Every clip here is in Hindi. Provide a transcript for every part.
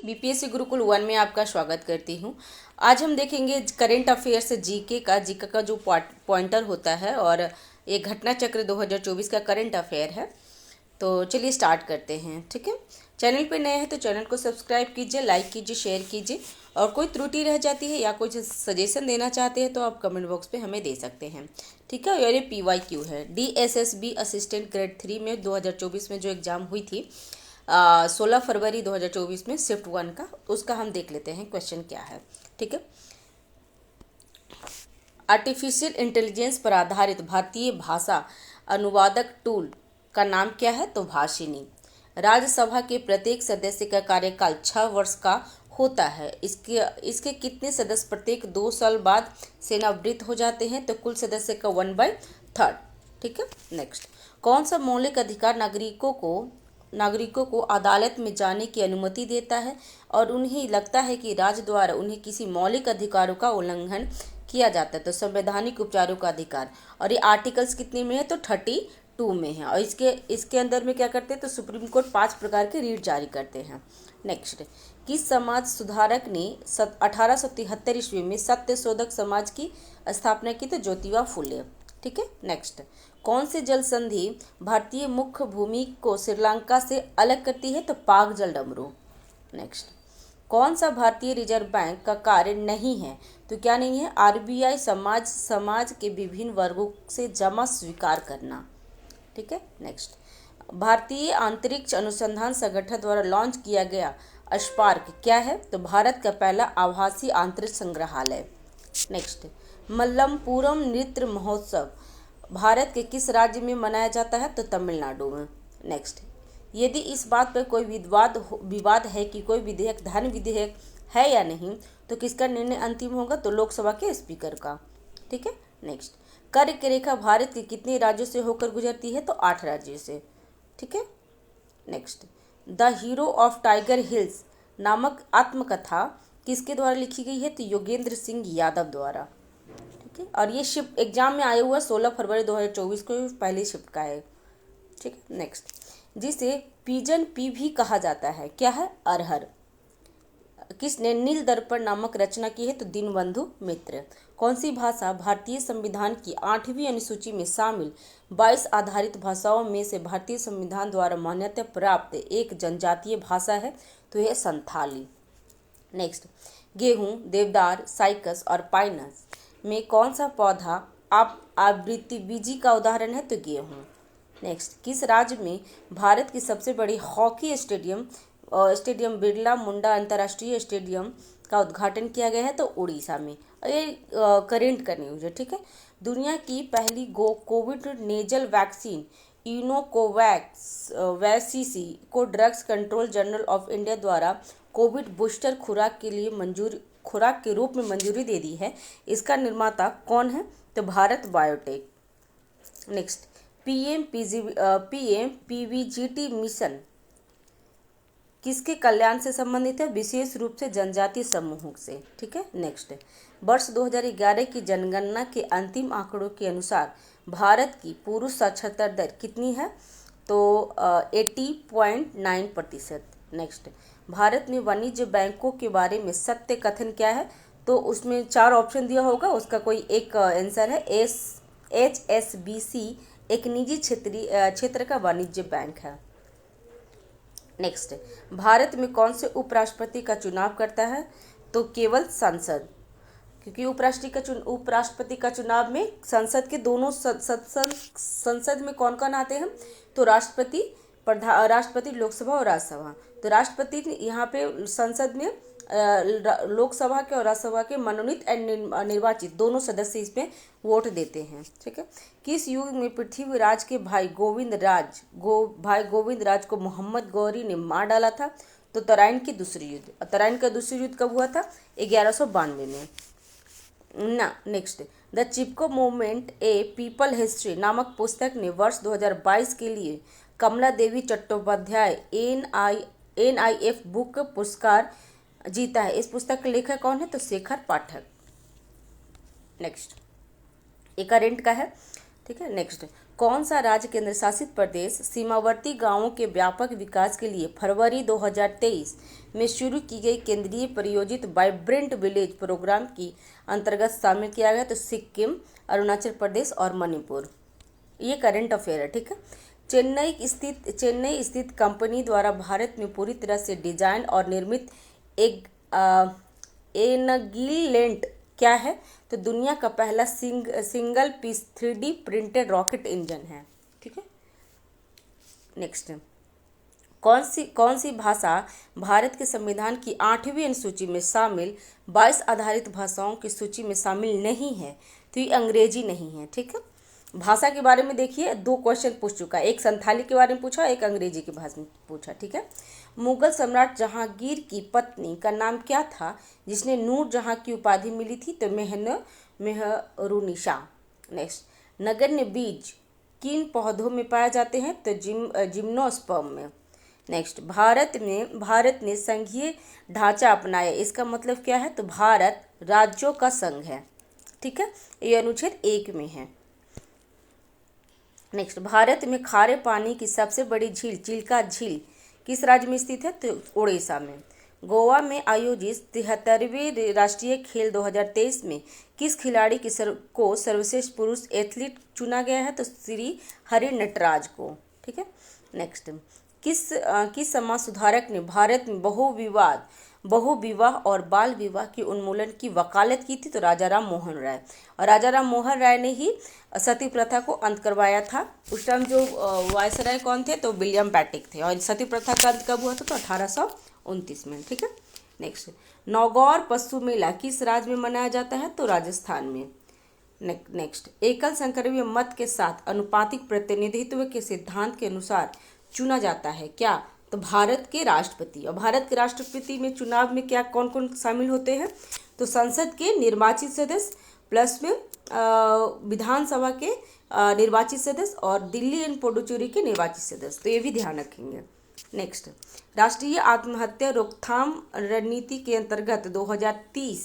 बीपीएससी गुरुकुल 1 में आपका स्वागत करती हूँ। आज हम देखेंगे करंट अफेयर्स जीके का जो पॉइंटर होता है और ये घटना चक्र 2024 का करंट अफेयर है। तो चलिए स्टार्ट करते हैं। ठीक है, चैनल पे नए हैं तो चैनल को सब्सक्राइब कीजिए, लाइक कीजिए, शेयर कीजिए और कोई त्रुटि रह जाती है या कोई सजेशन देना चाहते हैं तो आप कमेंट बॉक्स पे हमें दे सकते हैं। ठीक है, और ये PYQ है। DSSB असिस्टेंट ग्रेड 3 में 2024 में जो एग्ज़ाम हुई थी 16 फरवरी 2024 में शिफ्ट 1 का, उसका हम देख लेते हैं क्वेश्चन क्या है। ठीक है, आर्टिफिशियल इंटेलिजेंस पर आधारित भारतीय भाषा अनुवादक टूल का नाम क्या है? तो भाषिनी। राज्यसभा के प्रत्येक सदस्य का कार्यकाल 6 वर्ष का होता है। इसके कितने सदस्य प्रत्येक 2 साल बाद सेवानिवृत्त हो जाते हैं? तो कुल सदस्य का 1/3। ठीक है, नेक्स्ट। कौन सा मौलिक अधिकार नागरिकों को अदालत में जाने की अनुमति देता है और उन्हें लगता है कि राज्य द्वारा उन्हें किसी मौलिक अधिकारों का उल्लंघन किया जाता है? तो संवैधानिक उपचारों का अधिकार। और ये आर्टिकल्स कितने में है? तो 32 में है। और इसके अंदर में क्या करते हैं? तो सुप्रीम कोर्ट 5 प्रकार के रीट जारी करते हैं। नेक्स्ट, किस समाज सुधारक ने 1873 ईस्वी में सत्य शोधक समाज की स्थापना की? तो ज्योतिबा फुले। ठीक है, नेक्स्ट। कौन सी जल संधि भारतीय मुख्य भूमि को श्रीलंका से अलग करती है? तो पाक जल डमरू। नेक्स्ट, कौन सा भारतीय रिजर्व बैंक का कार्य नहीं है? तो क्या नहीं है? RBI समाज के विभिन्न वर्गों से जमा स्वीकार करना। ठीक है, नेक्स्ट। भारतीय अंतरिक्ष अनुसंधान संगठन द्वारा लॉन्च किया गया स्पार्क क्या है? तो भारत का पहला आभासी अंतरिक्ष संग्रहालय। नेक्स्ट, मल्लमपुरम नृत्य महोत्सव भारत के किस राज्य में मनाया जाता है? तो तमिलनाडु में। नेक्स्ट, यदि इस बात पर कोई विवाद है कि कोई विधेयक धन विधेयक है या नहीं, तो किसका निर्णय अंतिम होगा? तो लोकसभा के स्पीकर का। ठीक है, नेक्स्ट। कर्क रेखा भारत के कितने राज्यों से होकर गुजरती है? तो 8 राज्यों से। ठीक है, next. The hero of tiger hills नामक आत्मकथा किसके द्वारा लिखी गई है? तो योगेंद्र सिंह यादव द्वारा। ठीक है, और ये शिफ्ट एग्जाम में आया हुआ 16 फरवरी 2024 को पहली शिफ्ट का है। ठीक है, नेक्स्ट। जिसे पिजन पी भी कहा जाता है, क्या है? अरहर। किसने नील दर्पण नामक रचना की है? तो दीनबंधु मित्र। कौन सी भाषा भारतीय संविधान की 8वीं अनुसूची में शामिल 22 आधारित भाषाओं में से भारतीय संविधान द्वारा मान्यता प्राप्त एक जनजातीय भाषा है? तो यह संथाली। नेक्स्ट, गेहूं, देवदार, साइकस और पाइनस में कौन सा पौधा आवृत्तिबीजी का उदाहरण है? तो गेहूं। नेक्स्ट, किस राज्य में भारत की सबसे बड़ी हॉकी स्टेडियम बिरला मुंडा अंतर्राष्ट्रीय स्टेडियम का उद्घाटन किया गया है? तो उड़ीसा में। ये करेंट का न्यूज है। ठीक है, दुनिया की पहली कोविड नेजल वैक्सीन इनोकोवैक्स वैसीसी को drugs control general of India द्वारा कोविड बूस्टर खुराक के रूप में मंजूरी दे दी है। इसका निर्माता कौन है? तो Bharat biotech. Next, PMPVGT mission किसके कल्याण से संबंधित है? विशेष रूप से जनजातीय समूहों से। ठीक है, नेक्स्ट। वर्ष 2011 की जनगणना के अंतिम आंकड़ों के अनुसार भारत की पुरुष साक्षरता दर कितनी है? तो 80.9%। नेक्स्ट, भारत में वाणिज्य बैंकों के बारे में सत्य कथन क्या है? तो उसमें 4 ऑप्शन दिया होगा, उसका कोई एक आंसर है। HSBC एक निजी क्षेत्र का वाणिज्य बैंक है। नेक्स्ट, भारत में कौन से उपराष्ट्रपति का चुनाव करता है? तो केवल संसद, क्योंकि उपराष्ट्रपति का चुनाव में संसद के दोनों संसद में कौन कौन आते हैं? तो राष्ट्रपति, लोकसभा और राज्यसभा। तो राष्ट्रपति यहाँ पे संसद में लोकसभा के और राज्यसभा के मनोनीत एंड निर्वाचित दोनों सदस्य इसमें वोट देते हैं। ठीक है, किस युग में पृथ्वीराज के भाई गोविंद राज को मोहम्मद गौरी ने मार डाला था? तो तराइन का दूसरी युद्ध कब हुआ था? 1192 में ना। Next, the Chipko movement A people history नामक पुस्तक ने वर्ष 2022 के लिए कमला देवी चट्टोपाध्याय NIF बुक पुरस्कार जीता है। इस पुस्तक के लेखक कौन है? तो शेखर पाठक। नेक्स्ट, ये करंट का है। ठीक है, नेक्स्ट। कौन सा राज्य केंद्र शासित प्रदेश सीमावर्ती गांवों के व्यापक विकास के लिए फरवरी 2023 में शुरू की गई केंद्रीय प्रायोजित वाइब्रेंट विलेज प्रोग्राम की अंतर्गत शामिल किया गया? तो सिक्किम, अरुणाचल प्रदेश और मणिपुर। ये करंट अफेयर है, ठीक है। चेन्नई स्थित कंपनी द्वारा भारत में पूरी तरह से डिजाइन और निर्मित एक एनगिलेंट क्या है? तो दुनिया का पहला single piece 3D printed rocket engine है, ठीक है। नेक्स्ट, कौन सी भाषा भारत के संविधान की 8वीं अनुसूची में शामिल 22 आधारित भाषाओं की सूची में शामिल नहीं है? तो ये अंग्रेजी नहीं है, ठीक है। भाषा के बारे में देखिए 2 क्वेश्चन पूछ चुका है, एक संथाली के बारे में पूछा, एक अंग्रेजी की भाषा में पूछा, ठीक है। मुगल सम्राट जहांगीर की पत्नी का नाम क्या था जिसने नूर जहां की उपाधि मिली थी? तो मेहरुनिशा। नेक्स्ट, नगण्य बीज किन पौधों में पाए जाते हैं? तो जिम्नोस्पर्म में। नेक्स्ट, भारत ने संघीय ढांचा अपनाया, इसका मतलब क्या है? तो भारत राज्यों का संघ है, ठीक है। ये अनुच्छेद 1 में है। नेक्स्ट, भारत में खारे पानी की सबसे बड़ी झील चिल्का झील किस राज्य में स्थित है? तो उड़ीसा में। गोवा में आयोजित 73वें राष्ट्रीय खेल 2023 में किस खिलाड़ी को सर्वश्रेष्ठ पुरुष एथलीट चुना गया है? तो श्री हरि नटराज को, ठीक है। नेक्स्ट, किस समाज सुधारक ने भारत में बहुविवाह और बाल विवाह के उन्मूलन की वकालत की थी? तो राजा राम मोहन राय। और राजा राम मोहन राय ने ही सती प्रथा को अंत करवाया था। उस टाइम जो वायसराय कौन थे? तो विलियम बेंटिक थे। और सती प्रथा का अंत कब हुआ था? तो 1829 में, ठीक है। नेक्स्ट, नौगौर पशु मेला किस राज्य में मनाया जाता है? तो राजस्थान में। नेक्स्ट, एकल संक्रमण मत के साथ अनुपातिक प्रतिनिधित्व के सिद्धांत के अनुसार चुना जाता है क्या? तो भारत के राष्ट्रपति। और भारत के राष्ट्रपति में चुनाव में क्या कौन कौन शामिल होते हैं? तो संसद के निर्वाचित सदस्य प्लस में विधानसभा के निर्वाचित सदस्य और दिल्ली एंड पुडुचेरी के निर्वाचित सदस्य, तो ये भी ध्यान रखेंगे। नेक्स्ट, राष्ट्रीय आत्महत्या रोकथाम रणनीति के अंतर्गत 2030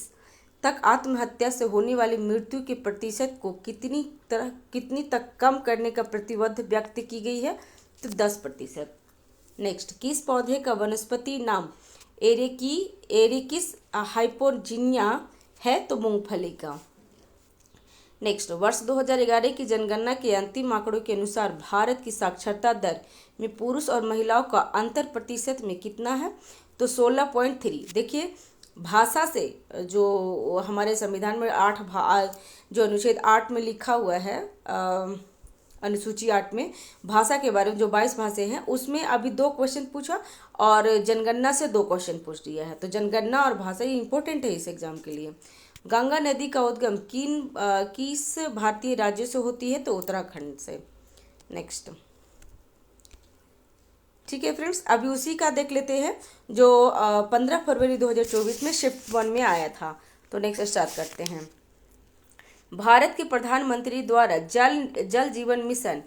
तक आत्महत्या से होने वाली मृत्यु के प्रतिशत को कितनी तक कम करने का प्रतिबद्ध व्यक्त की गई है? तो 10%। नेक्स्ट, किस पौधे का वनस्पति नाम एरिकिस हाइपोर्जिनिया है? तो मूंगफली का। नेक्स्ट, वर्ष 2011 की जनगणना के अंतिम आंकड़ों के अनुसार भारत की साक्षरता दर में पुरुष और महिलाओं का अंतर प्रतिशत में कितना है? तो 16.3। देखिए, भाषा से जो हमारे संविधान में जो अनुच्छेद 8 में लिखा हुआ है, अनुसूची 8 में भाषा के बारे में जो 22 भाषाएं हैं, उसमें अभी 2 क्वेश्चन पूछा और जनगणना से 2 क्वेश्चन पूछ दिया है। तो जनगणना और भाषा ये इंपॉर्टेंट है इस एग्जाम के लिए। गंगा नदी का उद्गम किस भारतीय राज्य से होती है? तो उत्तराखंड से। नेक्स्ट, ठीक है फ्रेंड्स, अभी उसी का देख लेते हैं जो 15 फरवरी 2024 में शिफ्ट 1 में आया था। तो नेक्स्ट स्टार्ट करते हैं। भारत के प्रधानमंत्री द्वारा जल जीवन मिशन